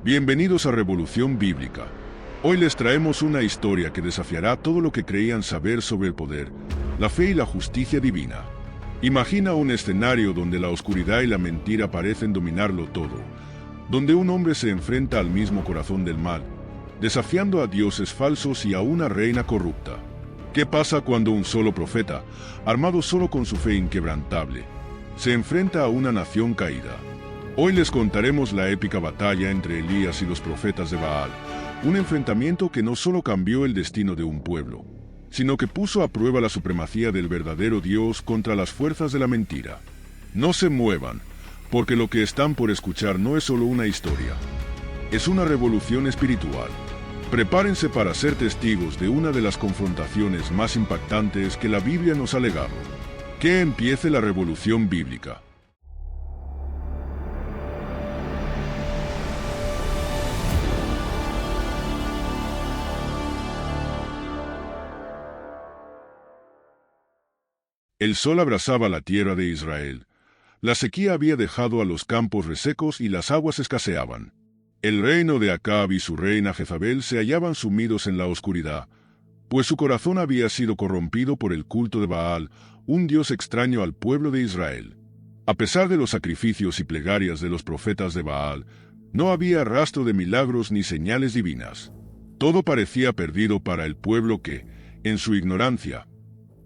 Bienvenidos a Revolución Bíblica. Hoy les traemos una historia que desafiará todo lo que creían saber sobre el poder, la fe y la justicia divina. Imagina un escenario donde la oscuridad y la mentira parecen dominarlo todo, donde un hombre se enfrenta al mismo corazón del mal, desafiando a dioses falsos y a una reina corrupta. ¿Qué pasa cuando un solo profeta, armado solo con su fe inquebrantable, se enfrenta a una nación caída? Hoy les contaremos la épica batalla entre Elías y los profetas de Baal, un enfrentamiento que no solo cambió el destino de un pueblo, sino que puso a prueba la supremacía del verdadero Dios contra las fuerzas de la mentira. No se muevan, porque lo que están por escuchar no es solo una historia, es una revolución espiritual. Prepárense para ser testigos de una de las confrontaciones más impactantes que la Biblia nos ha legado. Que empiece la revolución bíblica. El sol abrasaba la tierra de Israel. La sequía había dejado a los campos resecos y las aguas escaseaban. El reino de Acab y su reina Jezabel se hallaban sumidos en la oscuridad, pues su corazón había sido corrompido por el culto de Baal, un dios extraño al pueblo de Israel. A pesar de los sacrificios y plegarias de los profetas de Baal, no había rastro de milagros ni señales divinas. Todo parecía perdido para el pueblo que, en su ignorancia,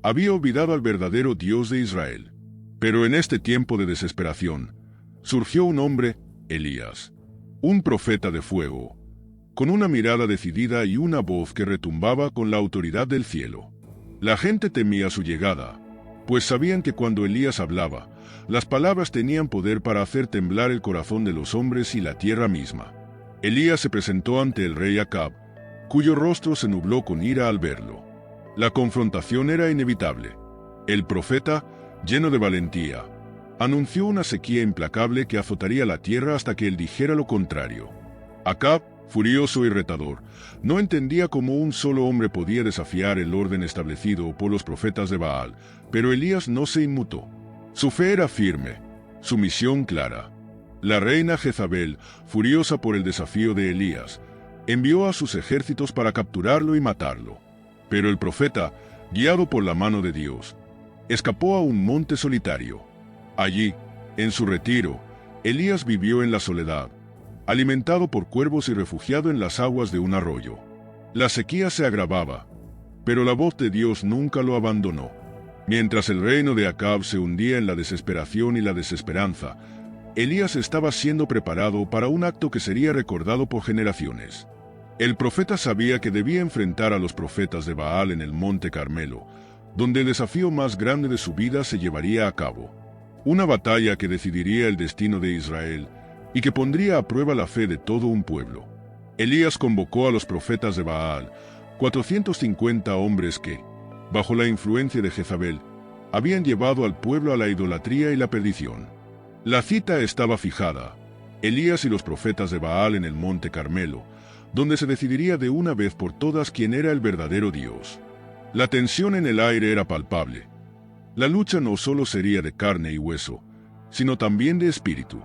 había olvidado al verdadero Dios de Israel. Pero en este tiempo de desesperación, surgió un hombre, Elías, un profeta de fuego, con una mirada decidida y una voz que retumbaba con la autoridad del cielo. La gente temía su llegada, pues sabían que cuando Elías hablaba, las palabras tenían poder para hacer temblar el corazón de los hombres y la tierra misma. Elías se presentó ante el rey Acab, cuyo rostro se nubló con ira al verlo. La confrontación era inevitable. El profeta, lleno de valentía, anunció una sequía implacable que azotaría la tierra hasta que él dijera lo contrario. Acab, furioso y retador, no entendía cómo un solo hombre podía desafiar el orden establecido por los profetas de Baal, pero Elías no se inmutó. Su fe era firme, su misión clara. La reina Jezabel, furiosa por el desafío de Elías, envió a sus ejércitos para capturarlo y matarlo. Pero el profeta, guiado por la mano de Dios, escapó a un monte solitario. Allí, en su retiro, Elías vivió en la soledad, alimentado por cuervos y refugiado en las aguas de un arroyo. La sequía se agravaba, pero la voz de Dios nunca lo abandonó. Mientras el reino de Acab se hundía en la desesperación y la desesperanza, Elías estaba siendo preparado para un acto que sería recordado por generaciones. El profeta sabía que debía enfrentar a los profetas de Baal en el monte Carmelo, donde el desafío más grande de su vida se llevaría a cabo. Una batalla que decidiría el destino de Israel y que pondría a prueba la fe de todo un pueblo. Elías convocó a los profetas de Baal, 450 hombres que, bajo la influencia de Jezabel, habían llevado al pueblo a la idolatría y la perdición. La cita estaba fijada: Elías y los profetas de Baal en el monte Carmelo, donde se decidiría de una vez por todas quién era el verdadero Dios. La tensión en el aire era palpable. La lucha no solo sería de carne y hueso, sino también de espíritu.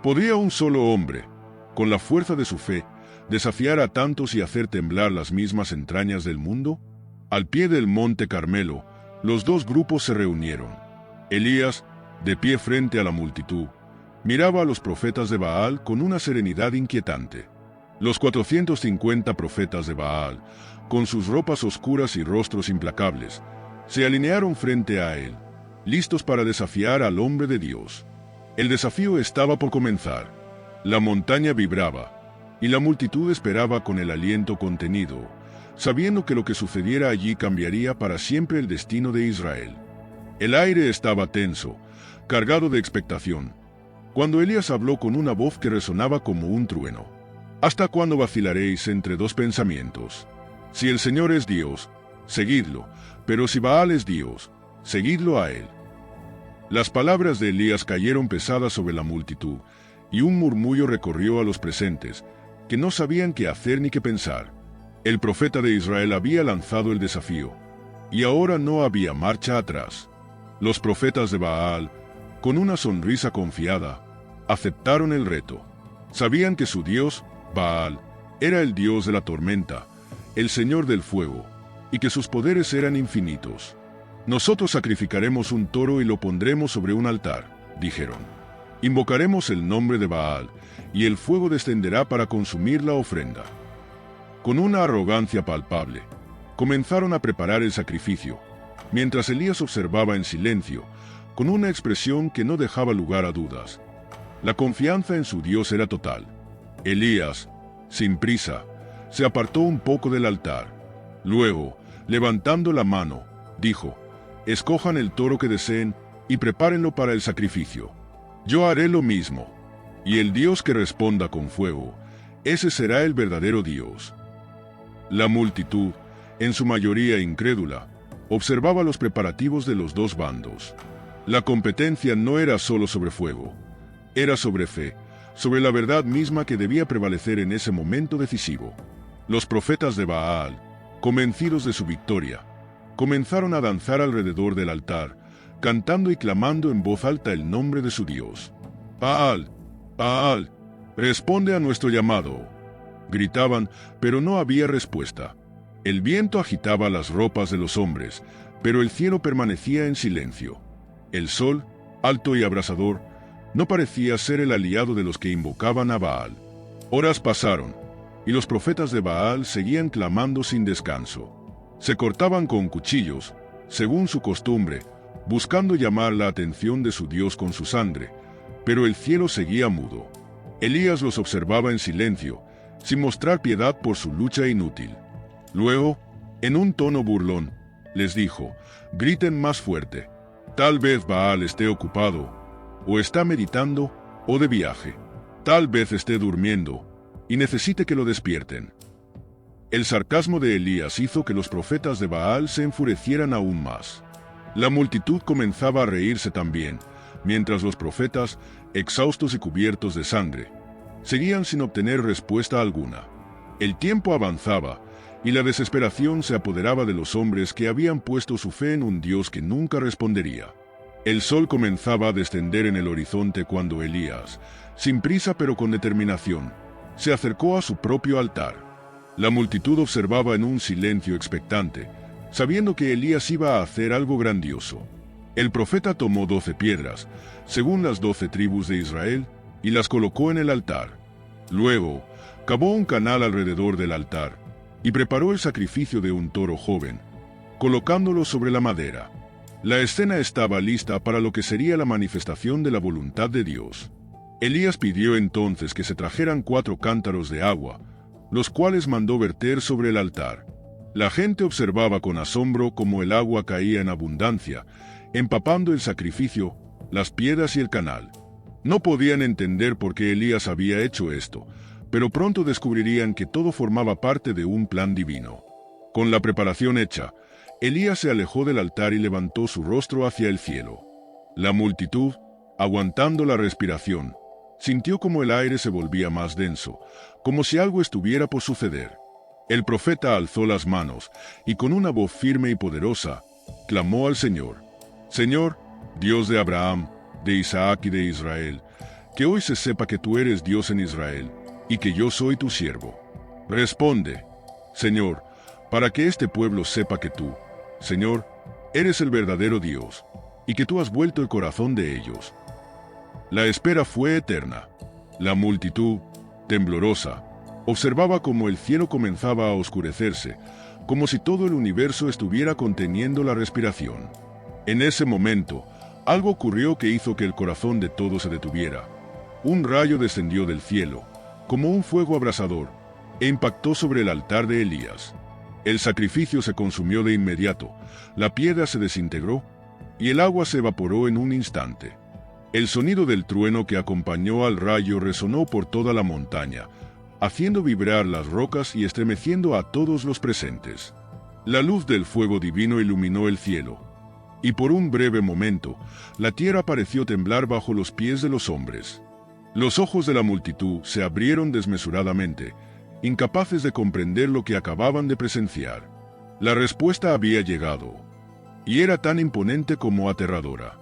¿Podría un solo hombre, con la fuerza de su fe, desafiar a tantos y hacer temblar las mismas entrañas del mundo? Al pie del monte Carmelo, los dos grupos se reunieron. Elías, de pie frente a la multitud, miraba a los profetas de Baal con una serenidad inquietante. Los 450 profetas de Baal, con sus ropas oscuras y rostros implacables, se alinearon frente a él, listos para desafiar al hombre de Dios. El desafío estaba por comenzar. La montaña vibraba, y la multitud esperaba con el aliento contenido, sabiendo que lo que sucediera allí cambiaría para siempre el destino de Israel. El aire estaba tenso, cargado de expectación, cuando Elías habló con una voz que resonaba como un trueno. ¿Hasta cuándo vacilaréis entre dos pensamientos? Si el Señor es Dios, seguidlo, pero si Baal es Dios, seguidlo a él. Las palabras de Elías cayeron pesadas sobre la multitud, y un murmullo recorrió a los presentes, que no sabían qué hacer ni qué pensar. El profeta de Israel había lanzado el desafío, y ahora no había marcha atrás. Los profetas de Baal, con una sonrisa confiada, aceptaron el reto. Sabían que su Dios, Baal era el dios de la tormenta, el señor del fuego, y que sus poderes eran infinitos. Nosotros sacrificaremos un toro y lo pondremos sobre un altar, dijeron. Invocaremos el nombre de Baal, y el fuego descenderá para consumir la ofrenda. Con una arrogancia palpable, comenzaron a preparar el sacrificio, mientras Elías observaba en silencio, con una expresión que no dejaba lugar a dudas. La confianza en su Dios era total. Elías, sin prisa, se apartó un poco del altar. Luego, levantando la mano, dijo: «Escojan el toro que deseen y prepárenlo para el sacrificio. Yo haré lo mismo. Y el Dios que responda con fuego, ese será el verdadero Dios». La multitud, en su mayoría incrédula, observaba los preparativos de los dos bandos. La competencia no era solo sobre fuego, era sobre fe, sobre la verdad misma que debía prevalecer en ese momento decisivo. Los profetas de Baal, convencidos de su victoria, comenzaron a danzar alrededor del altar, cantando y clamando en voz alta el nombre de su Dios. «Baal, Baal, responde a nuestro llamado», gritaban, pero no había respuesta. El viento agitaba las ropas de los hombres, pero el cielo permanecía en silencio. El sol, alto y abrasador, no parecía ser el aliado de los que invocaban a Baal. Horas pasaron, y los profetas de Baal seguían clamando sin descanso. Se cortaban con cuchillos, según su costumbre, buscando llamar la atención de su Dios con su sangre, pero el cielo seguía mudo. Elías los observaba en silencio, sin mostrar piedad por su lucha inútil. Luego, en un tono burlón, les dijo: «Griten más fuerte. Tal vez Baal esté ocupado, o está meditando, o de viaje. Tal vez esté durmiendo, y necesite que lo despierten». El sarcasmo de Elías hizo que los profetas de Baal se enfurecieran aún más. La multitud comenzaba a reírse también, mientras los profetas, exhaustos y cubiertos de sangre, seguían sin obtener respuesta alguna. El tiempo avanzaba, y la desesperación se apoderaba de los hombres que habían puesto su fe en un Dios que nunca respondería. El sol comenzaba a descender en el horizonte cuando Elías, sin prisa pero con determinación, se acercó a su propio altar. La multitud observaba en un silencio expectante, sabiendo que Elías iba a hacer algo grandioso. El profeta tomó 12 piedras, según las 12 tribus de Israel, y las colocó en el altar. Luego, cavó un canal alrededor del altar, y preparó el sacrificio de un toro joven, colocándolo sobre la madera. La escena estaba lista para lo que sería la manifestación de la voluntad de Dios. Elías pidió entonces que se trajeran 4 cántaros de agua, los cuales mandó verter sobre el altar. La gente observaba con asombro cómo el agua caía en abundancia, empapando el sacrificio, las piedras y el canal. No podían entender por qué Elías había hecho esto, pero pronto descubrirían que todo formaba parte de un plan divino. Con la preparación hecha, Elías se alejó del altar y levantó su rostro hacia el cielo. La multitud, aguantando la respiración, sintió como el aire se volvía más denso, como si algo estuviera por suceder. El profeta alzó las manos y con una voz firme y poderosa, clamó al Señor: «Señor, Dios de Abraham, de Isaac y de Israel, que hoy se sepa que tú eres Dios en Israel, y que yo soy tu siervo. Responde, Señor, para que este pueblo sepa que tú, Señor, eres el verdadero Dios, y que tú has vuelto el corazón de ellos». La espera fue eterna. La multitud, temblorosa, observaba cómo el cielo comenzaba a oscurecerse, como si todo el universo estuviera conteniendo la respiración. En ese momento, algo ocurrió que hizo que el corazón de todos se detuviera. Un rayo descendió del cielo, como un fuego abrasador, e impactó sobre el altar de Elías. El sacrificio se consumió de inmediato, la piedra se desintegró, y el agua se evaporó en un instante. El sonido del trueno que acompañó al rayo resonó por toda la montaña, haciendo vibrar las rocas y estremeciendo a todos los presentes. La luz del fuego divino iluminó el cielo, y por un breve momento, la tierra pareció temblar bajo los pies de los hombres. Los ojos de la multitud se abrieron desmesuradamente, incapaces de comprender lo que acababan de presenciar. La respuesta había llegado, y era tan imponente como aterradora.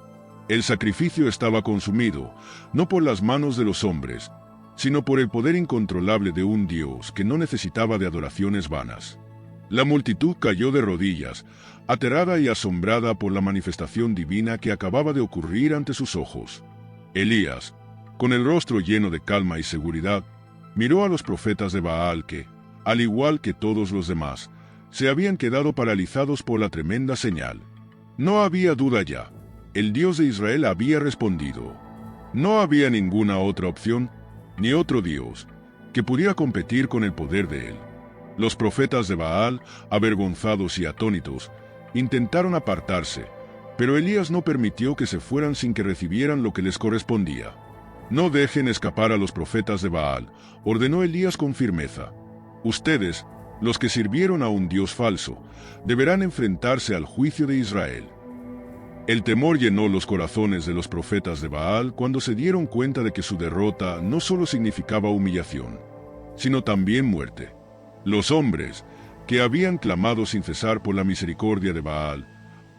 El sacrificio estaba consumido, no por las manos de los hombres, sino por el poder incontrolable de un Dios que no necesitaba de adoraciones vanas. La multitud cayó de rodillas, aterrada y asombrada por la manifestación divina que acababa de ocurrir ante sus ojos. Elías, con el rostro lleno de calma y seguridad, miró a los profetas de Baal que, al igual que todos los demás, se habían quedado paralizados por la tremenda señal. No había duda ya, el Dios de Israel había respondido. No había ninguna otra opción, ni otro Dios, que pudiera competir con el poder de él. Los profetas de Baal, avergonzados y atónitos, intentaron apartarse, pero Elías no permitió que se fueran sin que recibieran lo que les correspondía. No dejen escapar a los profetas de Baal, ordenó Elías con firmeza. Ustedes, los que sirvieron a un Dios falso, deberán enfrentarse al juicio de Israel. El temor llenó los corazones de los profetas de Baal cuando se dieron cuenta de que su derrota no solo significaba humillación, sino también muerte. Los hombres, que habían clamado sin cesar por la misericordia de Baal,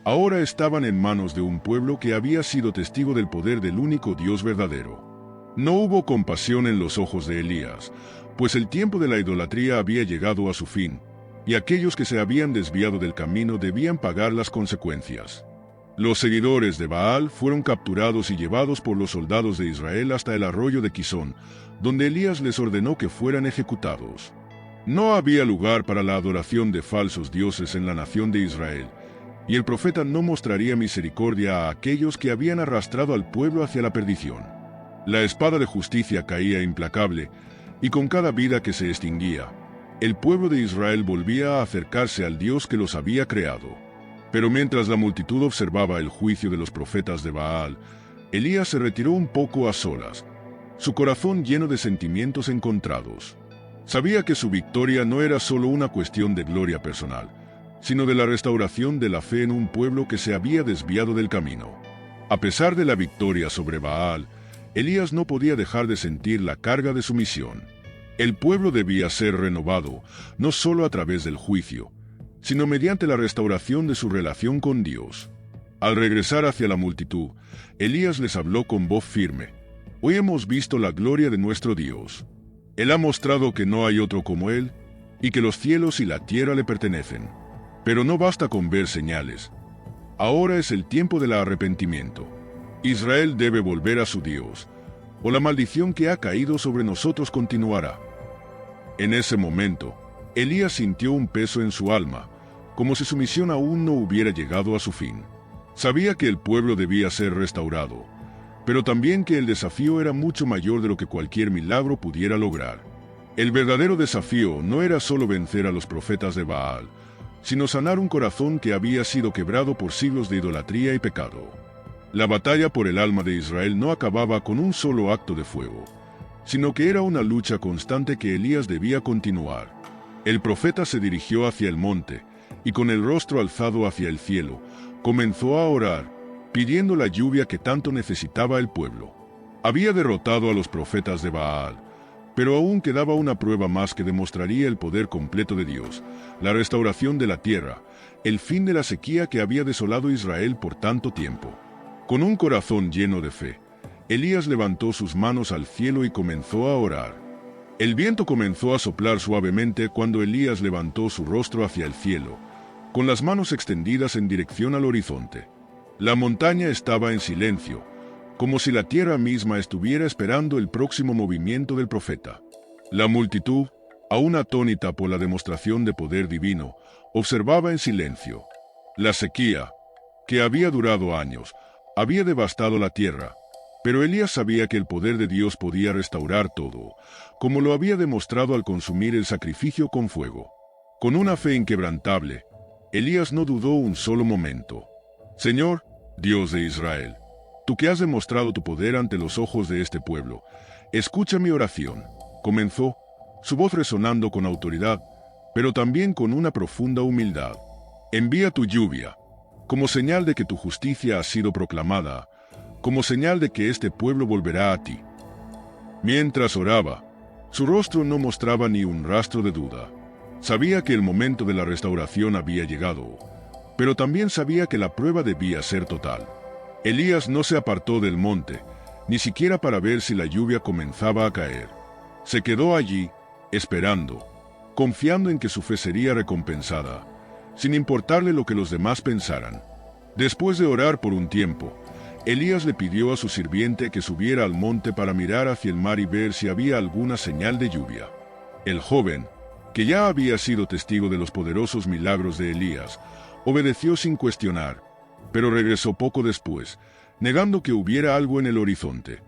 ahora estaban en manos de un pueblo que había sido testigo del poder del único Dios verdadero. No hubo compasión en los ojos de Elías, pues el tiempo de la idolatría había llegado a su fin, y aquellos que se habían desviado del camino debían pagar las consecuencias. Los seguidores de Baal fueron capturados y llevados por los soldados de Israel hasta el arroyo de Quizón, donde Elías les ordenó que fueran ejecutados. No había lugar para la adoración de falsos dioses en la nación de Israel, y el profeta no mostraría misericordia a aquellos que habían arrastrado al pueblo hacia la perdición. La espada de justicia caía implacable, y con cada vida que se extinguía, el pueblo de Israel volvía a acercarse al Dios que los había creado. Pero mientras la multitud observaba el juicio de los profetas de Baal, Elías se retiró un poco a solas, su corazón lleno de sentimientos encontrados. Sabía que su victoria no era solo una cuestión de gloria personal, sino de la restauración de la fe en un pueblo que se había desviado del camino. A pesar de la victoria sobre Baal, Elías no podía dejar de sentir la carga de su misión. El pueblo debía ser renovado, no solo a través del juicio, sino mediante la restauración de su relación con Dios. Al regresar hacia la multitud, Elías les habló con voz firme. Hoy hemos visto la gloria de nuestro Dios. Él ha mostrado que no hay otro como Él, y que los cielos y la tierra le pertenecen. Pero no basta con ver señales. Ahora es el tiempo del arrepentimiento. Israel debe volver a su Dios, o la maldición que ha caído sobre nosotros continuará. En ese momento, Elías sintió un peso en su alma, como si su misión aún no hubiera llegado a su fin. Sabía que el pueblo debía ser restaurado, pero también que el desafío era mucho mayor de lo que cualquier milagro pudiera lograr. El verdadero desafío no era solo vencer a los profetas de Baal, sino sanar un corazón que había sido quebrado por siglos de idolatría y pecado. La batalla por el alma de Israel no acababa con un solo acto de fuego, sino que era una lucha constante que Elías debía continuar. El profeta se dirigió hacia el monte, y con el rostro alzado hacia el cielo, comenzó a orar, pidiendo la lluvia que tanto necesitaba el pueblo. Había derrotado a los profetas de Baal, pero aún quedaba una prueba más que demostraría el poder completo de Dios, la restauración de la tierra, el fin de la sequía que había desolado Israel por tanto tiempo. Con un corazón lleno de fe, Elías levantó sus manos al cielo y comenzó a orar. El viento comenzó a soplar suavemente cuando Elías levantó su rostro hacia el cielo, con las manos extendidas en dirección al horizonte. La montaña estaba en silencio, como si la tierra misma estuviera esperando el próximo movimiento del profeta. La multitud, aún atónita por la demostración de poder divino, observaba en silencio. La sequía, que había durado años, había devastado la tierra, pero Elías sabía que el poder de Dios podía restaurar todo, como lo había demostrado al consumir el sacrificio con fuego. Con una fe inquebrantable, Elías no dudó un solo momento. Señor, Dios de Israel, tú que has demostrado tu poder ante los ojos de este pueblo, escucha mi oración. Comenzó, su voz resonando con autoridad, pero también con una profunda humildad. Envía tu lluvia, como señal de que tu justicia ha sido proclamada, como señal de que este pueblo volverá a ti. Mientras oraba, su rostro no mostraba ni un rastro de duda. Sabía que el momento de la restauración había llegado, pero también sabía que la prueba debía ser total. Elías no se apartó del monte, ni siquiera para ver si la lluvia comenzaba a caer. Se quedó allí, esperando, confiando en que su fe sería recompensada, sin importarle lo que los demás pensaran. Después de orar por un tiempo, Elías le pidió a su sirviente que subiera al monte para mirar hacia el mar y ver si había alguna señal de lluvia. El joven, que ya había sido testigo de los poderosos milagros de Elías, obedeció sin cuestionar, pero regresó poco después, negando que hubiera algo en el horizonte.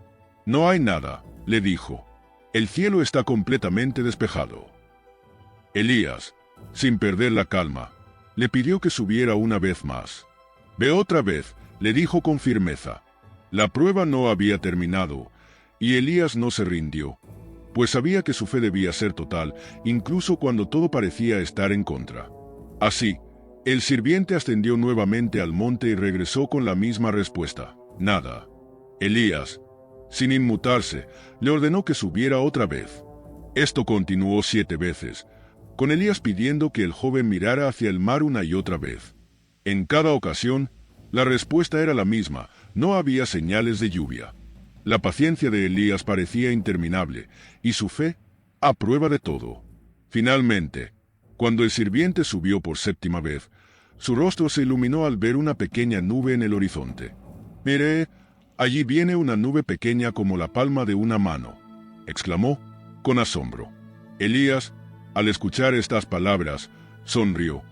«No hay nada», le dijo. «El cielo está completamente despejado». Elías, sin perder la calma, le pidió que subiera una vez más. «Ve otra vez», le dijo con firmeza. La prueba no había terminado, y Elías no se rindió, pues sabía que su fe debía ser total, incluso cuando todo parecía estar en contra. Así, el sirviente ascendió nuevamente al monte y regresó con la misma respuesta: nada. Elías, sin inmutarse, le ordenó que subiera otra vez. Esto continuó 7 veces, con Elías pidiendo que el joven mirara hacia el mar una y otra vez. En cada ocasión, la respuesta era la misma: no había señales de lluvia. La paciencia de Elías parecía interminable, y su fe, a prueba de todo. Finalmente, cuando el sirviente subió por 7ª vez, su rostro se iluminó al ver una pequeña nube en el horizonte. «Mire, allí viene una nube pequeña como la palma de una mano», exclamó, con asombro. Elías, al escuchar estas palabras, sonrió.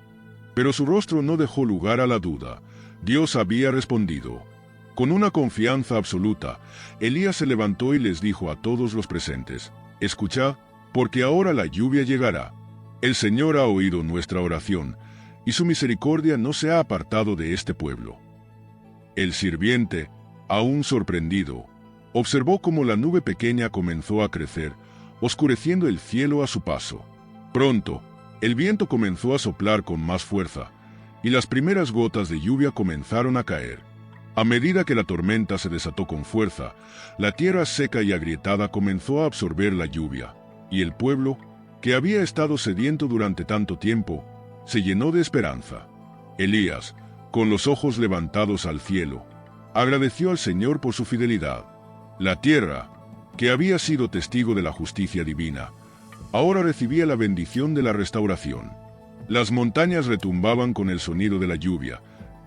Pero su rostro no dejó lugar a la duda. Dios había respondido. Con una confianza absoluta, Elías se levantó y les dijo a todos los presentes: «Escuchad, porque ahora la lluvia llegará. El Señor ha oído nuestra oración, y su misericordia no se ha apartado de este pueblo». El sirviente, aún sorprendido, observó cómo la nube pequeña comenzó a crecer, oscureciendo el cielo a su paso. Pronto, el viento comenzó a soplar con más fuerza, y las primeras gotas de lluvia comenzaron a caer. A medida que la tormenta se desató con fuerza, la tierra seca y agrietada comenzó a absorber la lluvia, y el pueblo, que había estado sediento durante tanto tiempo, se llenó de esperanza. Elías, con los ojos levantados al cielo, agradeció al Señor por su fidelidad. La tierra, que había sido testigo de la justicia divina, ahora recibía la bendición de la restauración. Las montañas retumbaban con el sonido de la lluvia,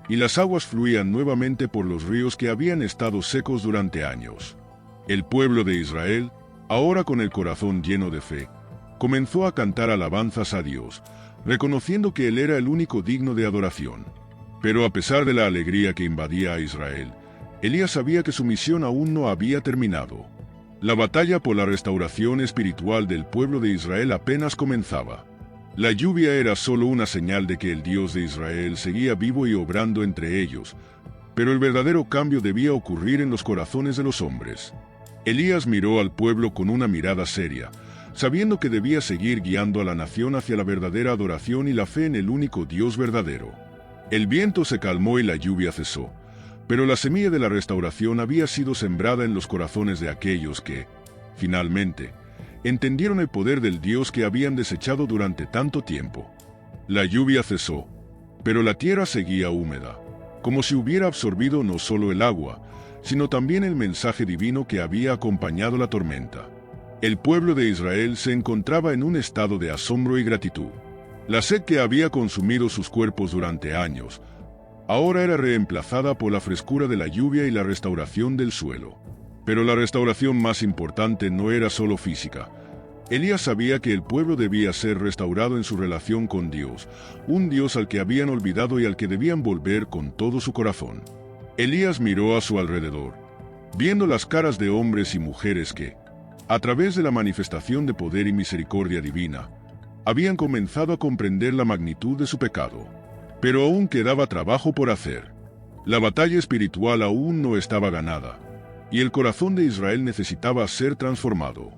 y las aguas fluían nuevamente por los ríos que habían estado secos durante años. El pueblo de Israel, ahora con el corazón lleno de fe, comenzó a cantar alabanzas a Dios, reconociendo que Él era el único digno de adoración. Pero a pesar de la alegría que invadía a Israel, Elías sabía que su misión aún no había terminado. La batalla por la restauración espiritual del pueblo de Israel apenas comenzaba. La lluvia era solo una señal de que el Dios de Israel seguía vivo y obrando entre ellos, pero el verdadero cambio debía ocurrir en los corazones de los hombres. Elías miró al pueblo con una mirada seria, sabiendo que debía seguir guiando a la nación hacia la verdadera adoración y la fe en el único Dios verdadero. El viento se calmó y la lluvia cesó, pero la semilla de la restauración había sido sembrada en los corazones de aquellos que, finalmente, entendieron el poder del Dios que habían desechado durante tanto tiempo. La lluvia cesó, pero la tierra seguía húmeda, como si hubiera absorbido no solo el agua, sino también el mensaje divino que había acompañado la tormenta. El pueblo de Israel se encontraba en un estado de asombro y gratitud. La sed que había consumido sus cuerpos durante años, ahora era reemplazada por la frescura de la lluvia y la restauración del suelo. Pero la restauración más importante no era solo física. Elías sabía que el pueblo debía ser restaurado en su relación con Dios, un Dios al que habían olvidado y al que debían volver con todo su corazón. Elías miró a su alrededor, viendo las caras de hombres y mujeres que, a través de la manifestación de poder y misericordia divina, habían comenzado a comprender la magnitud de su pecado. Pero aún quedaba trabajo por hacer. La batalla espiritual aún no estaba ganada, y el corazón de Israel necesitaba ser transformado.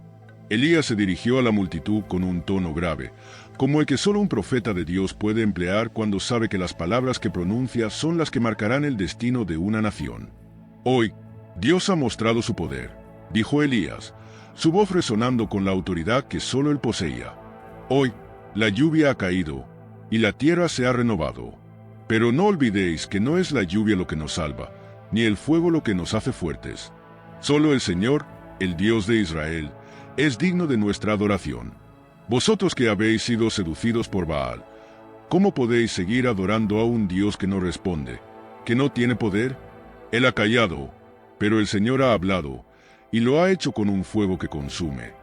Elías se dirigió a la multitud con un tono grave, como el que solo un profeta de Dios puede emplear cuando sabe que las palabras que pronuncia son las que marcarán el destino de una nación. «Hoy, Dios ha mostrado su poder», dijo Elías, su voz resonando con la autoridad que solo él poseía. «Hoy, la lluvia ha caído, y la tierra se ha renovado. Pero no olvidéis que no es la lluvia lo que nos salva, ni el fuego lo que nos hace fuertes. Solo el Señor, el Dios de Israel, es digno de nuestra adoración. Vosotros que habéis sido seducidos por Baal, ¿cómo podéis seguir adorando a un Dios que no responde, que no tiene poder? Él ha callado, pero el Señor ha hablado, y lo ha hecho con un fuego que consume,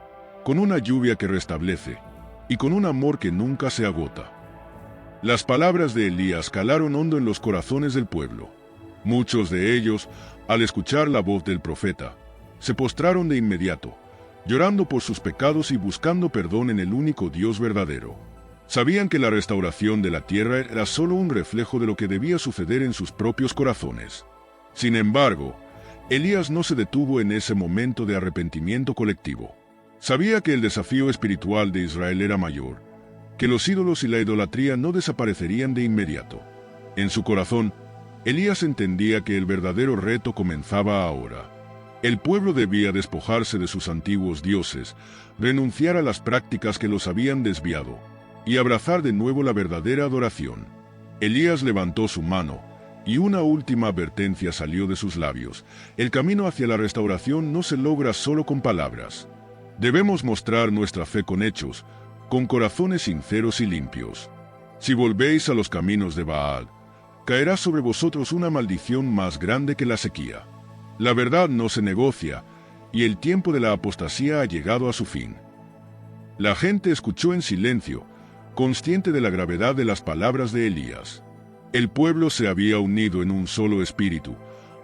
con una lluvia que restablece, y con un amor que nunca se agota. Las palabras de Elías calaron hondo en los corazones del pueblo. Muchos de ellos, al escuchar la voz del profeta, se postraron de inmediato, llorando por sus pecados y buscando perdón en el único Dios verdadero. Sabían que la restauración de la tierra era solo un reflejo de lo que debía suceder en sus propios corazones. Sin embargo, Elías no se detuvo en ese momento de arrepentimiento colectivo. Sabía que el desafío espiritual de Israel era mayor, que los ídolos y la idolatría no desaparecerían de inmediato. En su corazón, Elías entendía que el verdadero reto comenzaba ahora. El pueblo debía despojarse de sus antiguos dioses, renunciar a las prácticas que los habían desviado, y abrazar de nuevo la verdadera adoración. Elías levantó su mano, y una última advertencia salió de sus labios. El camino hacia la restauración no se logra solo con palabras. Debemos mostrar nuestra fe con hechos, con corazones sinceros y limpios. Si volvéis a los caminos de Baal, caerá sobre vosotros una maldición más grande que la sequía. La verdad no se negocia, y el tiempo de la apostasía ha llegado a su fin. La gente escuchó en silencio, consciente de la gravedad de las palabras de Elías. El pueblo se había unido en un solo espíritu,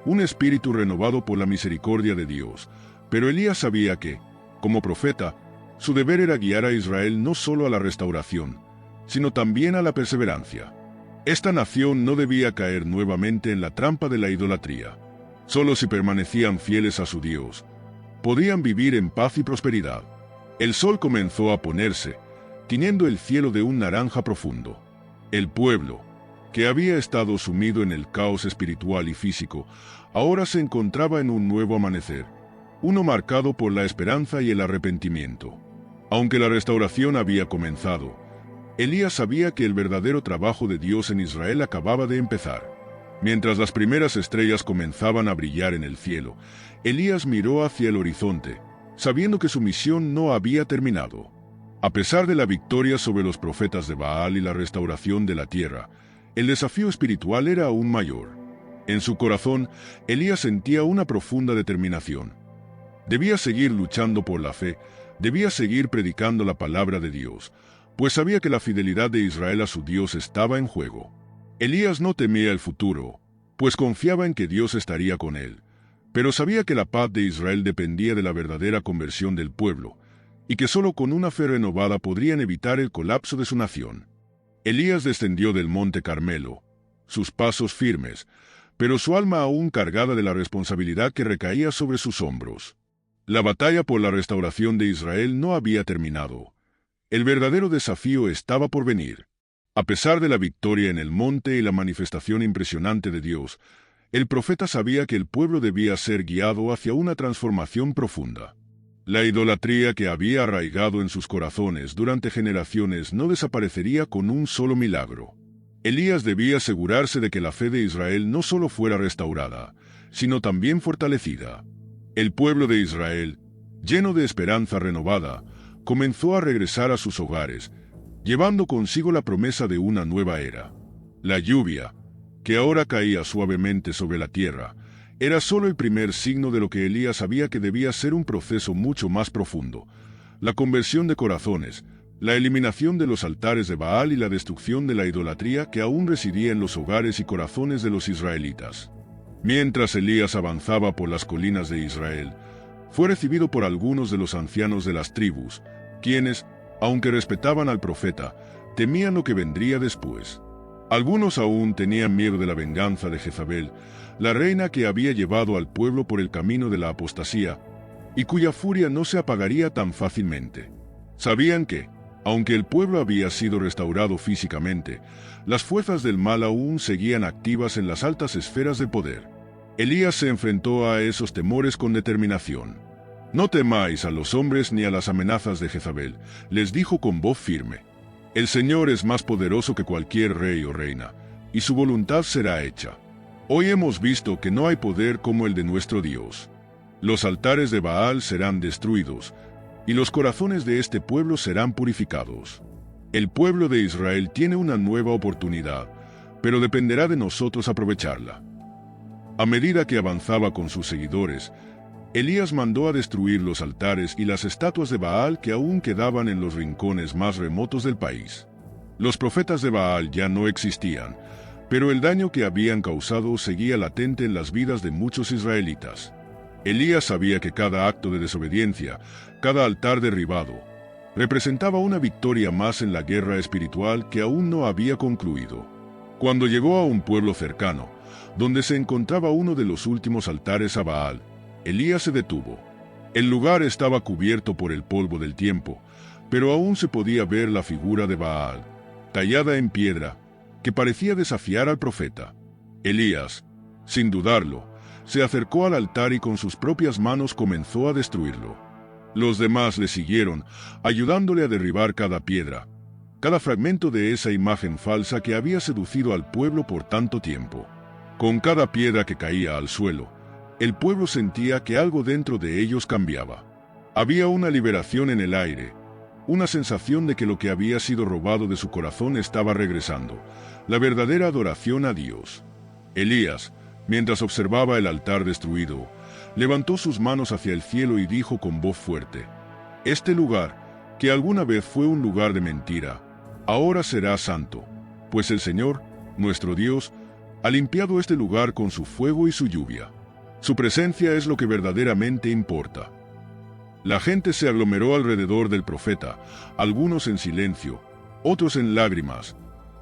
un espíritu renovado por la misericordia de Dios, pero Elías sabía que, como profeta, su deber era guiar a Israel no solo a la restauración, sino también a la perseverancia. Esta nación no debía caer nuevamente en la trampa de la idolatría. Solo si permanecían fieles a su Dios, podían vivir en paz y prosperidad. El sol comenzó a ponerse, tiñendo el cielo de un naranja profundo. El pueblo, que había estado sumido en el caos espiritual y físico, ahora se encontraba en un nuevo amanecer, uno marcado por la esperanza y el arrepentimiento. Aunque la restauración había comenzado, Elías sabía que el verdadero trabajo de Dios en Israel acababa de empezar. Mientras las primeras estrellas comenzaban a brillar en el cielo, Elías miró hacia el horizonte, sabiendo que su misión no había terminado. A pesar de la victoria sobre los profetas de Baal y la restauración de la tierra, el desafío espiritual era aún mayor. En su corazón, Elías sentía una profunda determinación. Debía seguir luchando por la fe, debía seguir predicando la palabra de Dios, pues sabía que la fidelidad de Israel a su Dios estaba en juego. Elías no temía el futuro, pues confiaba en que Dios estaría con él, pero sabía que la paz de Israel dependía de la verdadera conversión del pueblo, y que solo con una fe renovada podrían evitar el colapso de su nación. Elías descendió del monte Carmelo, sus pasos firmes, pero su alma aún cargada de la responsabilidad que recaía sobre sus hombros. La batalla por la restauración de Israel no había terminado. El verdadero desafío estaba por venir. A pesar de la victoria en el monte y la manifestación impresionante de Dios, el profeta sabía que el pueblo debía ser guiado hacia una transformación profunda. La idolatría que había arraigado en sus corazones durante generaciones no desaparecería con un solo milagro. Elías debía asegurarse de que la fe de Israel no solo fuera restaurada, sino también fortalecida. El pueblo de Israel, lleno de esperanza renovada, comenzó a regresar a sus hogares, llevando consigo la promesa de una nueva era. La lluvia, que ahora caía suavemente sobre la tierra, era solo el primer signo de lo que Elías sabía que debía ser un proceso mucho más profundo: la conversión de corazones, la eliminación de los altares de Baal y la destrucción de la idolatría que aún residía en los hogares y corazones de los israelitas. Mientras Elías avanzaba por las colinas de Israel, fue recibido por algunos de los ancianos de las tribus, quienes, aunque respetaban al profeta, temían lo que vendría después. Algunos aún tenían miedo de la venganza de Jezabel, la reina que había llevado al pueblo por el camino de la apostasía, y cuya furia no se apagaría tan fácilmente. Sabían que, aunque el pueblo había sido restaurado físicamente, las fuerzas del mal aún seguían activas en las altas esferas del poder. Elías se enfrentó a esos temores con determinación. «No temáis a los hombres ni a las amenazas de Jezabel», les dijo con voz firme. «El Señor es más poderoso que cualquier rey o reina, y su voluntad será hecha. Hoy hemos visto que no hay poder como el de nuestro Dios. Los altares de Baal serán destruidos, y los corazones de este pueblo serán purificados. El pueblo de Israel tiene una nueva oportunidad, pero dependerá de nosotros aprovecharla. A medida que avanzaba con sus seguidores, Elías mandó a destruir los altares y las estatuas de Baal que aún quedaban en los rincones más remotos del país. Los profetas de Baal ya no existían, pero el daño que habían causado seguía latente en las vidas de muchos israelitas. Elías sabía que cada acto de desobediencia, cada altar derribado, representaba una victoria más en la guerra espiritual que aún no había concluido. Cuando llegó a un pueblo cercano, donde se encontraba uno de los últimos altares a Baal, Elías se detuvo. El lugar estaba cubierto por el polvo del tiempo, pero aún se podía ver la figura de Baal, tallada en piedra, que parecía desafiar al profeta. Elías, sin dudarlo, se acercó al altar y con sus propias manos comenzó a destruirlo. Los demás le siguieron, ayudándole a derribar cada piedra, cada fragmento de esa imagen falsa que había seducido al pueblo por tanto tiempo. Con cada piedra que caía al suelo, el pueblo sentía que algo dentro de ellos cambiaba. Había una liberación en el aire, una sensación de que lo que había sido robado de su corazón estaba regresando, la verdadera adoración a Dios. Elías, mientras observaba el altar destruido, levantó sus manos hacia el cielo y dijo con voz fuerte: «Este lugar, que alguna vez fue un lugar de mentira, ahora será santo, pues el Señor, nuestro Dios, ha limpiado este lugar con su fuego y su lluvia. Su presencia es lo que verdaderamente importa». La gente se aglomeró alrededor del profeta, algunos en silencio, otros en lágrimas,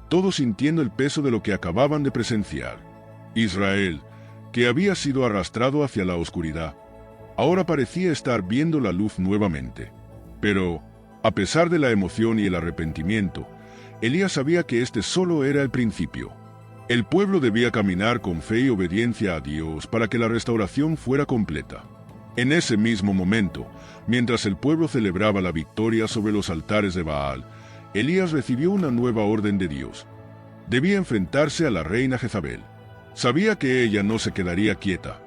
todos sintiendo el peso de lo que acababan de presenciar. Israel, que había sido arrastrado hacia la oscuridad, ahora parecía estar viendo la luz nuevamente. Pero, a pesar de la emoción y el arrepentimiento, Elías sabía que este solo era el principio. El pueblo debía caminar con fe y obediencia a Dios para que la restauración fuera completa. En ese mismo momento, mientras el pueblo celebraba la victoria sobre los altares de Baal, Elías recibió una nueva orden de Dios. Debía enfrentarse a la reina Jezabel. Sabía que ella no se quedaría quieta,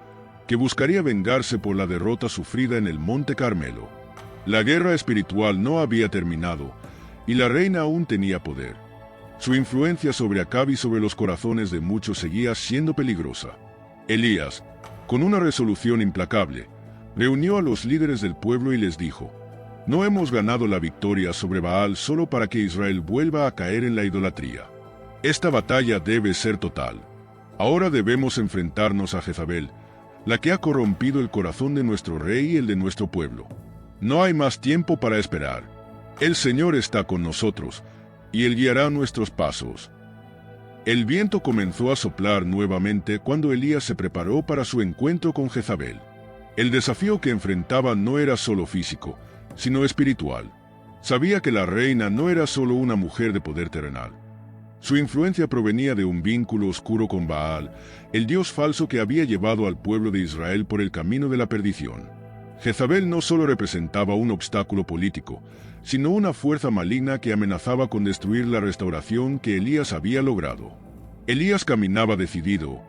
que buscaría vengarse por la derrota sufrida en el Monte Carmelo. La guerra espiritual no había terminado, y la reina aún tenía poder. Su influencia sobre Acab y sobre los corazones de muchos seguía siendo peligrosa. Elías, con una resolución implacable, reunió a los líderes del pueblo y les dijo: «No hemos ganado la victoria sobre Baal solo para que Israel vuelva a caer en la idolatría. Esta batalla debe ser total. Ahora debemos enfrentarnos a Jezabel, la que ha corrompido el corazón de nuestro rey y el de nuestro pueblo. No hay más tiempo para esperar. El Señor está con nosotros, y Él guiará nuestros pasos». El viento comenzó a soplar nuevamente cuando Elías se preparó para su encuentro con Jezabel. El desafío que enfrentaba no era solo físico, sino espiritual. Sabía que la reina no era solo una mujer de poder terrenal. Su influencia provenía de un vínculo oscuro con Baal, el dios falso que había llevado al pueblo de Israel por el camino de la perdición. Jezabel no solo representaba un obstáculo político, sino una fuerza maligna que amenazaba con destruir la restauración que Elías había logrado. Elías caminaba decidido,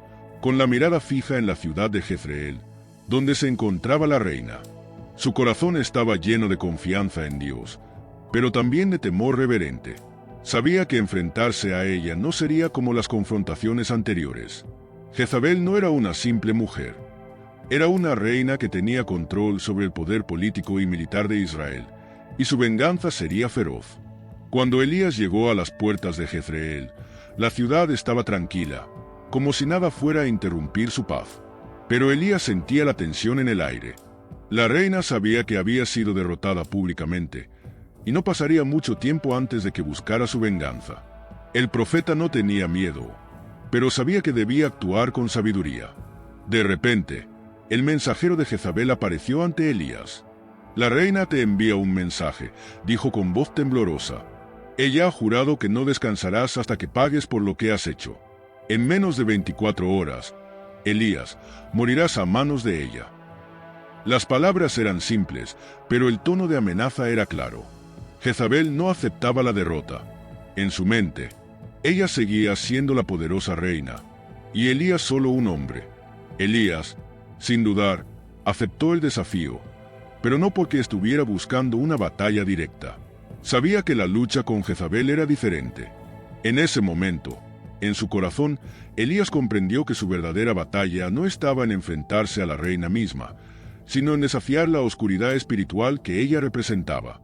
con la mirada fija en la ciudad de Jezreel, donde se encontraba la reina. Su corazón estaba lleno de confianza en Dios, pero también de temor reverente. Sabía que enfrentarse a ella no sería como las confrontaciones anteriores. Jezabel no era una simple mujer. Era una reina que tenía control sobre el poder político y militar de Israel, y su venganza sería feroz. Cuando Elías llegó a las puertas de Jezreel, la ciudad estaba tranquila, como si nada fuera a interrumpir su paz. Pero Elías sentía la tensión en el aire. La reina sabía que había sido derrotada públicamente, y no pasaría mucho tiempo antes de que buscara su venganza. El profeta no tenía miedo, pero sabía que debía actuar con sabiduría. De repente, el mensajero de Jezabel apareció ante Elías. «La reina te envía un mensaje», dijo con voz temblorosa. «Ella ha jurado que no descansarás hasta que pagues por lo que has hecho. En menos de 24 horas, Elías, morirás a manos de ella». Las palabras eran simples, pero el tono de amenaza era claro. Jezabel no aceptaba la derrota. En su mente, ella seguía siendo la poderosa reina, y Elías solo un hombre. Elías, sin dudar, aceptó el desafío, pero no porque estuviera buscando una batalla directa. Sabía que la lucha con Jezabel era diferente. En ese momento, en su corazón, Elías comprendió que su verdadera batalla no estaba en enfrentarse a la reina misma, sino en desafiar la oscuridad espiritual que ella representaba.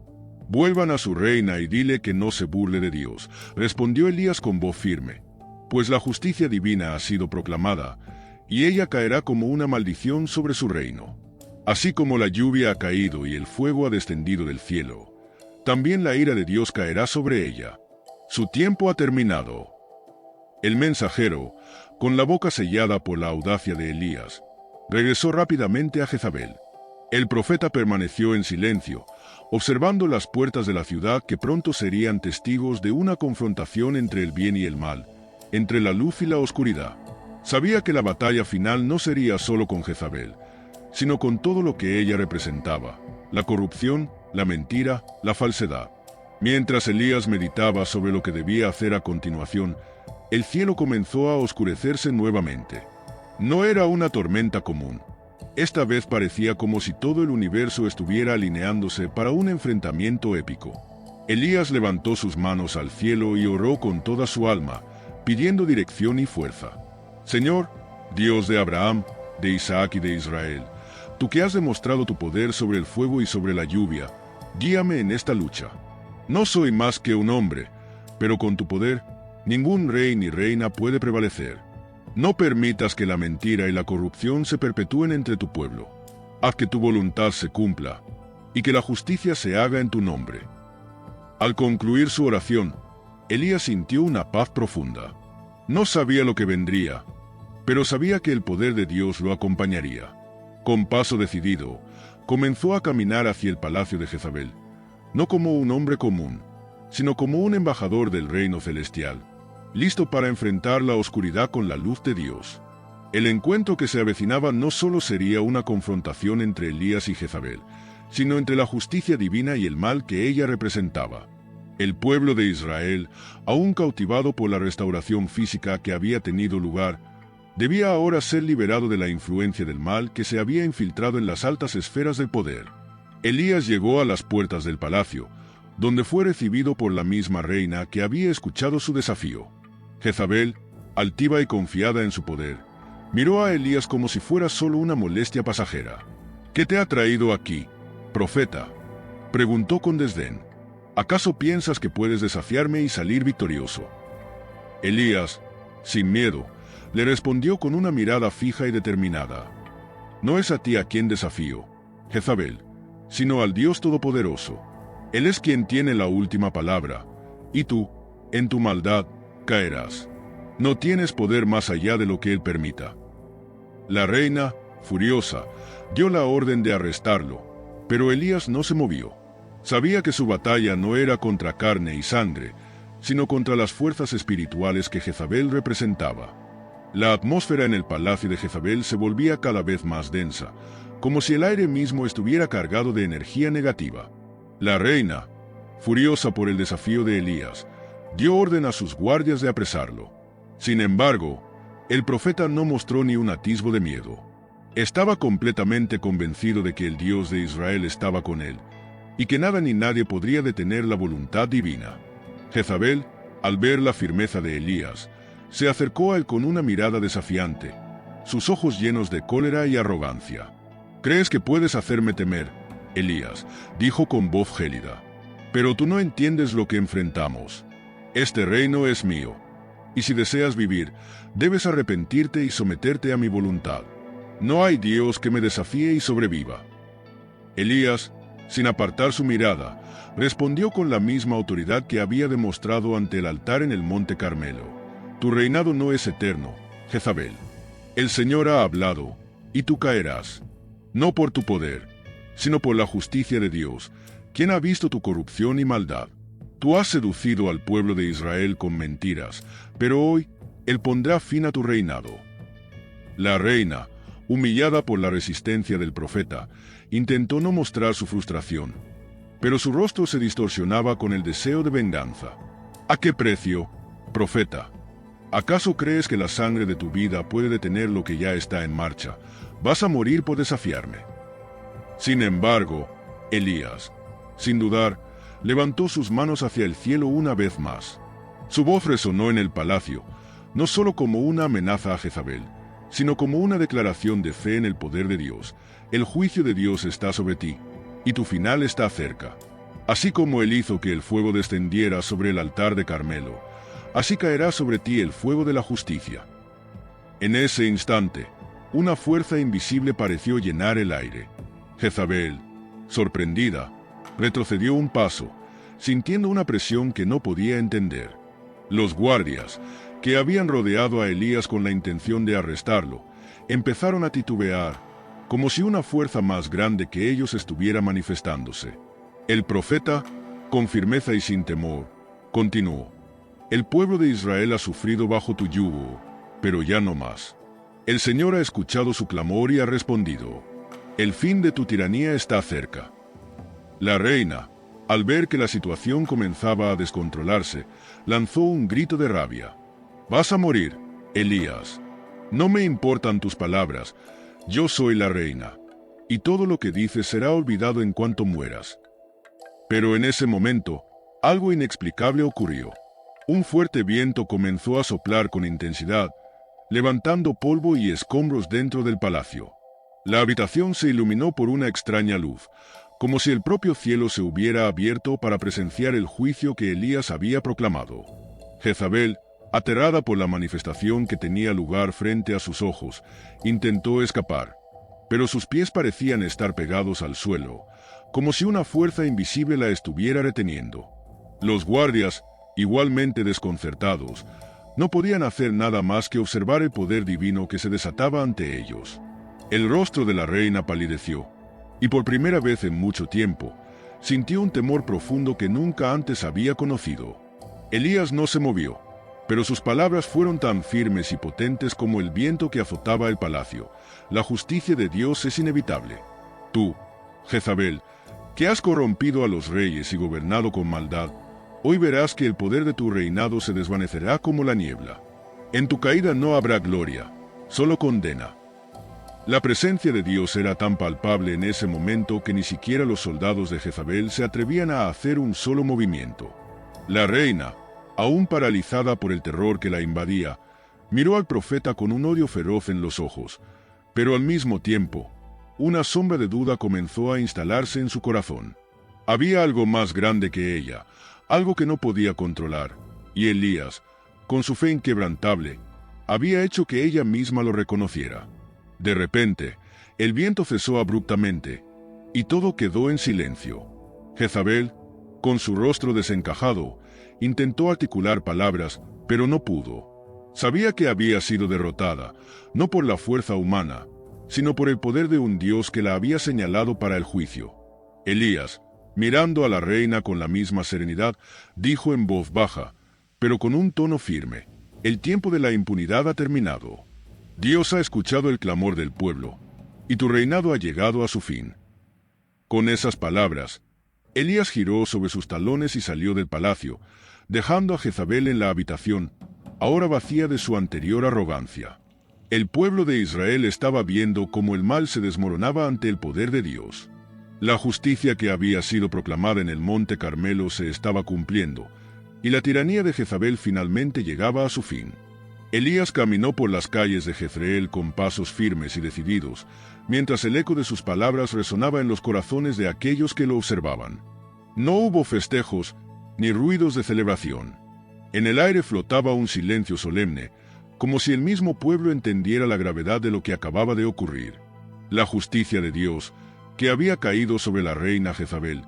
«Vuelvan a su reina y dile que no se burle de Dios», respondió Elías con voz firme, «pues la justicia divina ha sido proclamada, y ella caerá como una maldición sobre su reino. Así como la lluvia ha caído y el fuego ha descendido del cielo, también la ira de Dios caerá sobre ella. Su tiempo ha terminado». El mensajero, con la boca sellada por la audacia de Elías, regresó rápidamente a Jezabel. El profeta permaneció en silencio, observando las puertas de la ciudad que pronto serían testigos de una confrontación entre el bien y el mal, entre la luz y la oscuridad. Sabía que la batalla final no sería solo con Jezabel, sino con todo lo que ella representaba: la corrupción, la mentira, la falsedad. Mientras Elías meditaba sobre lo que debía hacer a continuación, el cielo comenzó a oscurecerse nuevamente. No era una tormenta común. Esta vez parecía como si todo el universo estuviera alineándose para un enfrentamiento épico. Elías levantó sus manos al cielo y oró con toda su alma, pidiendo dirección y fuerza. «Señor, Dios de Abraham, de Isaac y de Israel, tú que has demostrado tu poder sobre el fuego y sobre la lluvia, guíame en esta lucha. No soy más que un hombre, pero con tu poder, ningún rey ni reina puede prevalecer. No permitas que la mentira y la corrupción se perpetúen entre tu pueblo. Haz que tu voluntad se cumpla, y que la justicia se haga en tu nombre». Al concluir su oración, Elías sintió una paz profunda. No sabía lo que vendría, pero sabía que el poder de Dios lo acompañaría. Con paso decidido, comenzó a caminar hacia el palacio de Jezabel, no como un hombre común, sino como un embajador del reino celestial, listo para enfrentar la oscuridad con la luz de Dios. El encuentro que se avecinaba no solo sería una confrontación entre Elías y Jezabel, sino entre la justicia divina y el mal que ella representaba. El pueblo de Israel, aún cautivado por la restauración física que había tenido lugar, debía ahora ser liberado de la influencia del mal que se había infiltrado en las altas esferas del poder. Elías llegó a las puertas del palacio, donde fue recibido por la misma reina que había escuchado su desafío. Jezabel, altiva y confiada en su poder, miró a Elías como si fuera solo una molestia pasajera. «¿Qué te ha traído aquí, profeta?», preguntó con desdén. «¿Acaso piensas que puedes desafiarme y salir victorioso?». Elías, sin miedo, le respondió con una mirada fija y determinada. «No es a ti a quien desafío, Jezabel, sino al Dios Todopoderoso. Él es quien tiene la última palabra, y tú, en tu maldad, caerás. No tienes poder más allá de lo que Él permita». La reina, furiosa, dio la orden de arrestarlo, pero Elías no se movió. Sabía que su batalla no era contra carne y sangre, sino contra las fuerzas espirituales que Jezabel representaba. La atmósfera en el palacio de Jezabel se volvía cada vez más densa, como si el aire mismo estuviera cargado de energía negativa. La reina, furiosa por el desafío de Elías, dio orden a sus guardias de apresarlo. Sin embargo, el profeta no mostró ni un atisbo de miedo. Estaba completamente convencido de que el Dios de Israel estaba con él, y que nada ni nadie podría detener la voluntad divina. Jezabel, al ver la firmeza de Elías, se acercó a él con una mirada desafiante, sus ojos llenos de cólera y arrogancia. «¿Crees que puedes hacerme temer, Elías?», dijo con voz gélida. «Pero tú no entiendes lo que enfrentamos. Este reino es mío, y si deseas vivir, debes arrepentirte y someterte a mi voluntad. No hay Dios que me desafíe y sobreviva». Elías, sin apartar su mirada, respondió con la misma autoridad que había demostrado ante el altar en el monte Carmelo. «Tu reinado no es eterno, Jezabel. El Señor ha hablado, y tú caerás, no por tu poder, sino por la justicia de Dios, quien ha visto tu corrupción y maldad. Tú has seducido al pueblo de Israel con mentiras, pero hoy Él pondrá fin a tu reinado». La reina, humillada por la resistencia del profeta, intentó no mostrar su frustración, pero su rostro se distorsionaba con el deseo de venganza. «¿A qué precio, profeta? ¿Acaso crees que la sangre de tu vida puede detener lo que ya está en marcha? Vas a morir por desafiarme». Sin embargo, Elías, sin dudar, levantó sus manos hacia el cielo una vez más. Su voz resonó en el palacio, no solo como una amenaza a Jezabel, sino como una declaración de fe en el poder de Dios. El juicio de Dios está sobre ti, y tu final está cerca. Así como Él hizo que el fuego descendiera sobre el altar de Carmelo, así caerá sobre ti el fuego de la justicia. En ese instante, una fuerza invisible pareció llenar el aire. Jezabel, sorprendida, retrocedió un paso, sintiendo una presión que no podía entender. Los guardias, que habían rodeado a Elías con la intención de arrestarlo, empezaron a titubear, como si una fuerza más grande que ellos estuviera manifestándose. El profeta, con firmeza y sin temor, continuó: «El pueblo de Israel ha sufrido bajo tu yugo, pero ya no más. El Señor ha escuchado su clamor y ha respondido. El fin de tu tiranía está cerca». La reina, al ver que la situación comenzaba a descontrolarse, lanzó un grito de rabia. «Vas a morir, Elías. No me importan tus palabras. Yo soy la reina, y todo lo que dices será olvidado en cuanto mueras». Pero en ese momento, algo inexplicable ocurrió. Un fuerte viento comenzó a soplar con intensidad, levantando polvo y escombros dentro del palacio. La habitación se iluminó por una extraña luz, como si el propio cielo se hubiera abierto para presenciar el juicio que Elías había proclamado. Jezabel, aterrada por la manifestación que tenía lugar frente a sus ojos, intentó escapar, pero sus pies parecían estar pegados al suelo, como si una fuerza invisible la estuviera reteniendo. Los guardias, igualmente desconcertados, no podían hacer nada más que observar el poder divino que se desataba ante ellos. El rostro de la reina palideció, y por primera vez en mucho tiempo, sintió un temor profundo que nunca antes había conocido. Elías no se movió, pero sus palabras fueron tan firmes y potentes como el viento que azotaba el palacio. La justicia de Dios es inevitable. Tú, Jezabel, que has corrompido a los reyes y gobernado con maldad, hoy verás que el poder de tu reinado se desvanecerá como la niebla. En tu caída no habrá gloria, solo condena. La presencia de Dios era tan palpable en ese momento que ni siquiera los soldados de Jezabel se atrevían a hacer un solo movimiento. La reina, aún paralizada por el terror que la invadía, miró al profeta con un odio feroz en los ojos, pero al mismo tiempo, una sombra de duda comenzó a instalarse en su corazón. Había algo más grande que ella, algo que no podía controlar, y Elías, con su fe inquebrantable, había hecho que ella misma lo reconociera. De repente, el viento cesó abruptamente, y todo quedó en silencio. Jezabel, con su rostro desencajado, intentó articular palabras, pero no pudo. Sabía que había sido derrotada, no por la fuerza humana, sino por el poder de un Dios que la había señalado para el juicio. Elías, mirando a la reina con la misma serenidad, dijo en voz baja, pero con un tono firme: «El tiempo de la impunidad ha terminado. Dios ha escuchado el clamor del pueblo, y tu reinado ha llegado a su fin». Con esas palabras, Elías giró sobre sus talones y salió del palacio, dejando a Jezabel en la habitación, ahora vacía de su anterior arrogancia. El pueblo de Israel estaba viendo cómo el mal se desmoronaba ante el poder de Dios. La justicia que había sido proclamada en el monte Carmelo se estaba cumpliendo, y la tiranía de Jezabel finalmente llegaba a su fin. Elías caminó por las calles de Jezreel con pasos firmes y decididos, mientras el eco de sus palabras resonaba en los corazones de aquellos que lo observaban. No hubo festejos ni ruidos de celebración. En el aire flotaba un silencio solemne, como si el mismo pueblo entendiera la gravedad de lo que acababa de ocurrir. La justicia de Dios, que había caído sobre la reina Jezabel,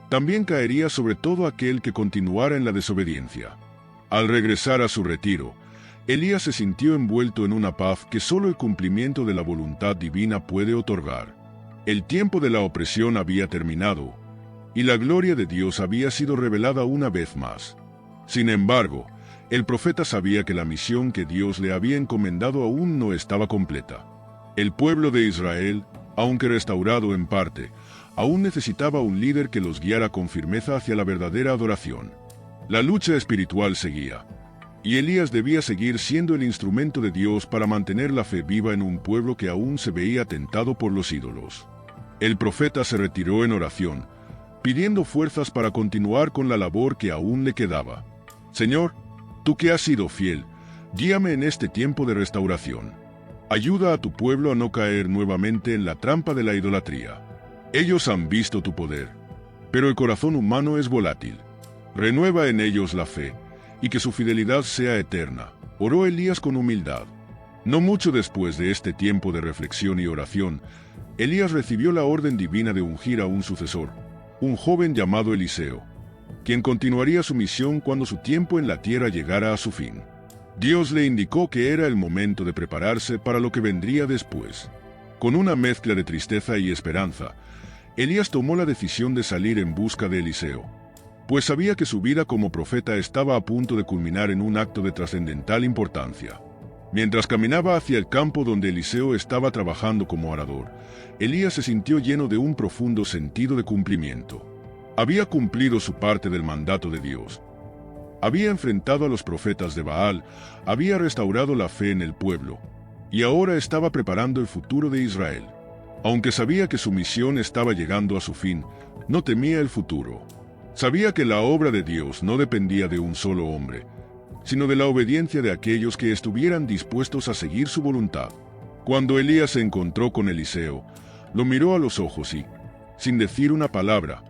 también caería sobre todo aquel que continuara en la desobediencia. Al regresar a su retiro, Elías se sintió envuelto en una paz que solo el cumplimiento de la voluntad divina puede otorgar. El tiempo de la opresión había terminado, y la gloria de Dios había sido revelada una vez más. Sin embargo, el profeta sabía que la misión que Dios le había encomendado aún no estaba completa. El pueblo de Israel, aunque restaurado en parte, aún necesitaba un líder que los guiara con firmeza hacia la verdadera adoración. La lucha espiritual seguía, y Elías debía seguir siendo el instrumento de Dios para mantener la fe viva en un pueblo que aún se veía tentado por los ídolos. El profeta se retiró en oración, pidiendo fuerzas para continuar con la labor que aún le quedaba. Señor, tú que has sido fiel, guíame en este tiempo de restauración. Ayuda a tu pueblo a no caer nuevamente en la trampa de la idolatría. Ellos han visto tu poder, pero el corazón humano es volátil. Renueva en ellos la fe, y que su fidelidad sea eterna. Oró Elías con humildad. No mucho después de este tiempo de reflexión y oración, Elías recibió la orden divina de ungir a un sucesor, un joven llamado Eliseo, quien continuaría su misión cuando su tiempo en la tierra llegara a su fin. Dios le indicó que era el momento de prepararse para lo que vendría después. Con una mezcla de tristeza y esperanza, Elías tomó la decisión de salir en busca de Eliseo, pues sabía que su vida como profeta estaba a punto de culminar en un acto de trascendental importancia. Mientras caminaba hacia el campo donde Eliseo estaba trabajando como arador, Elías se sintió lleno de un profundo sentido de cumplimiento. Había cumplido su parte del mandato de Dios. Había enfrentado a los profetas de Baal, había restaurado la fe en el pueblo, y ahora estaba preparando el futuro de Israel. Aunque sabía que su misión estaba llegando a su fin, no temía el futuro. Sabía que la obra de Dios no dependía de un solo hombre, sino de la obediencia de aquellos que estuvieran dispuestos a seguir su voluntad. Cuando Elías se encontró con Eliseo, lo miró a los ojos y, sin decir una palabra,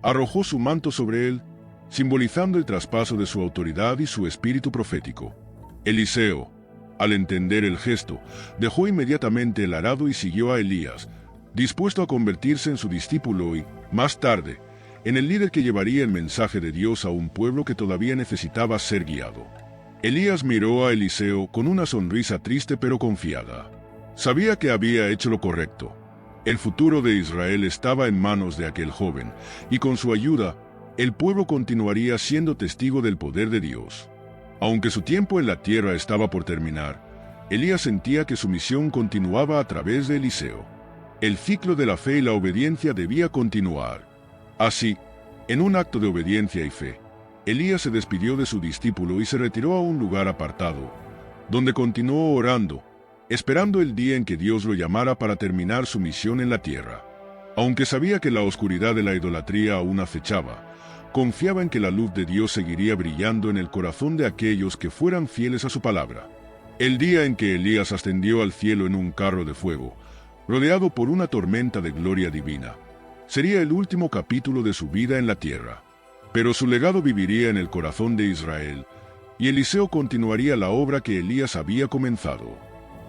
arrojó su manto sobre él, simbolizando el traspaso de su autoridad y su espíritu profético. Eliseo, al entender el gesto, dejó inmediatamente el arado y siguió a Elías, dispuesto a convertirse en su discípulo y, más tarde, en el líder que llevaría el mensaje de Dios a un pueblo que todavía necesitaba ser guiado. Elías miró a Eliseo con una sonrisa triste pero confiada. Sabía que había hecho lo correcto. El futuro de Israel estaba en manos de aquel joven, y con su ayuda, el pueblo continuaría siendo testigo del poder de Dios. Aunque su tiempo en la tierra estaba por terminar, Elías sentía que su misión continuaba a través de Eliseo. El ciclo de la fe y la obediencia debía continuar. Así, en un acto de obediencia y fe, Elías se despidió de su discípulo y se retiró a un lugar apartado, donde continuó orando, esperando el día en que Dios lo llamara para terminar su misión en la tierra. Aunque sabía que la oscuridad de la idolatría aún acechaba, confiaba en que la luz de Dios seguiría brillando en el corazón de aquellos que fueran fieles a su palabra. El día en que Elías ascendió al cielo en un carro de fuego, rodeado por una tormenta de gloria divina, sería el último capítulo de su vida en la tierra. Pero su legado viviría en el corazón de Israel, y Eliseo continuaría la obra que Elías había comenzado.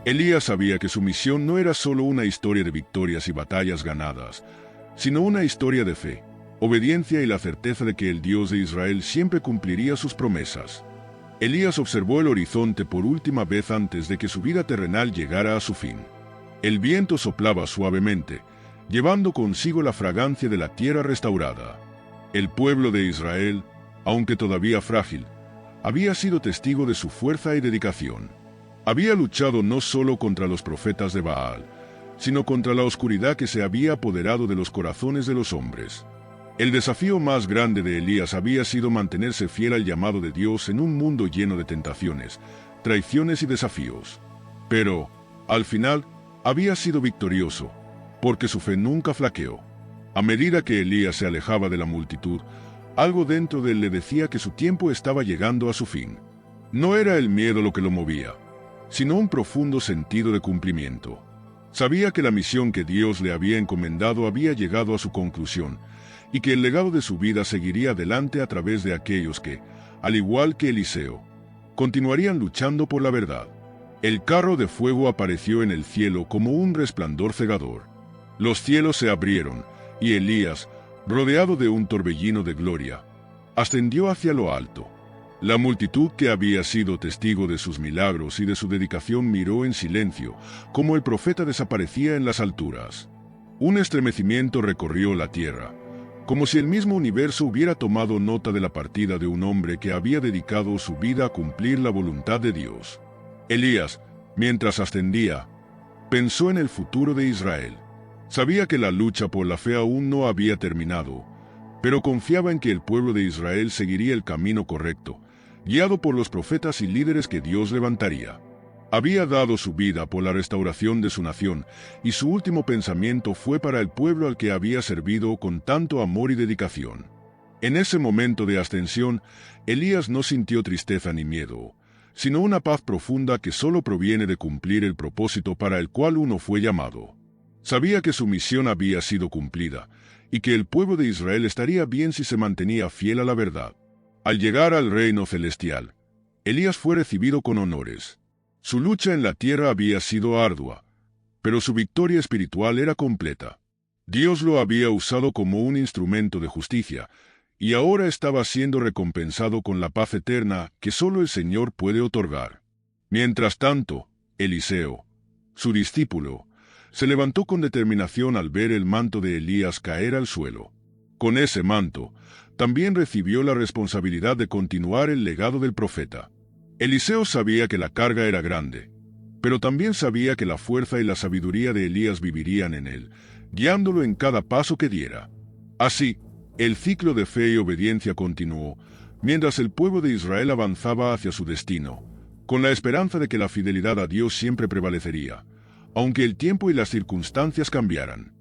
Elías sabía que su misión no era solo una historia de victorias y batallas ganadas, sino una historia de fe, obediencia y la certeza de que el Dios de Israel siempre cumpliría sus promesas. Elías observó el horizonte por última vez antes de que su vida terrenal llegara a su fin. El viento soplaba suavemente, llevando consigo la fragancia de la tierra restaurada. El pueblo de Israel, aunque todavía frágil, había sido testigo de su fuerza y dedicación. Había luchado no solo contra los profetas de Baal, sino contra la oscuridad que se había apoderado de los corazones de los hombres. El desafío más grande de Elías había sido mantenerse fiel al llamado de Dios en un mundo lleno de tentaciones, traiciones y desafíos. Pero, al final, había sido victorioso, porque su fe nunca flaqueó. A medida que Elías se alejaba de la multitud, algo dentro de él le decía que su tiempo estaba llegando a su fin. No era el miedo lo que lo movía, sino un profundo sentido de cumplimiento. Sabía que la misión que Dios le había encomendado había llegado a su conclusión, y que el legado de su vida seguiría adelante a través de aquellos que, al igual que Eliseo, continuarían luchando por la verdad. El carro de fuego apareció en el cielo como un resplandor cegador. Los cielos se abrieron, y Elías, rodeado de un torbellino de gloria, ascendió hacia lo alto. La multitud que había sido testigo de sus milagros y de su dedicación miró en silencio, como el profeta desaparecía en las alturas. Un estremecimiento recorrió la tierra, como si el mismo universo hubiera tomado nota de la partida de un hombre que había dedicado su vida a cumplir la voluntad de Dios. Elías, mientras ascendía, pensó en el futuro de Israel. Sabía que la lucha por la fe aún no había terminado, pero confiaba en que el pueblo de Israel seguiría el camino correcto, guiado por los profetas y líderes que Dios levantaría. Había dado su vida por la restauración de su nación, y su último pensamiento fue para el pueblo al que había servido con tanto amor y dedicación. En ese momento de ascensión, Elías no sintió tristeza ni miedo, sino una paz profunda que solo proviene de cumplir el propósito para el cual uno fue llamado. Sabía que su misión había sido cumplida, y que el pueblo de Israel estaría bien si se mantenía fiel a la verdad. Al llegar al reino celestial, Elías fue recibido con honores. Su lucha en la tierra había sido ardua, pero su victoria espiritual era completa. Dios lo había usado como un instrumento de justicia, y ahora estaba siendo recompensado con la paz eterna que solo el Señor puede otorgar. Mientras tanto, Eliseo, su discípulo, se levantó con determinación al ver el manto de Elías caer al suelo. Con ese manto, también recibió la responsabilidad de continuar el legado del profeta. Eliseo sabía que la carga era grande, pero también sabía que la fuerza y la sabiduría de Elías vivirían en él, guiándolo en cada paso que diera. Así, el ciclo de fe y obediencia continuó, mientras el pueblo de Israel avanzaba hacia su destino, con la esperanza de que la fidelidad a Dios siempre prevalecería, aunque el tiempo y las circunstancias cambiaran.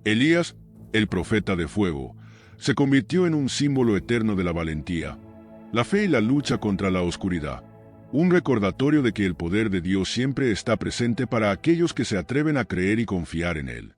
Elías, el profeta de fuego, se convirtió en un símbolo eterno de la valentía, la fe y la lucha contra la oscuridad. Un recordatorio de que el poder de Dios siempre está presente para aquellos que se atreven a creer y confiar en Él.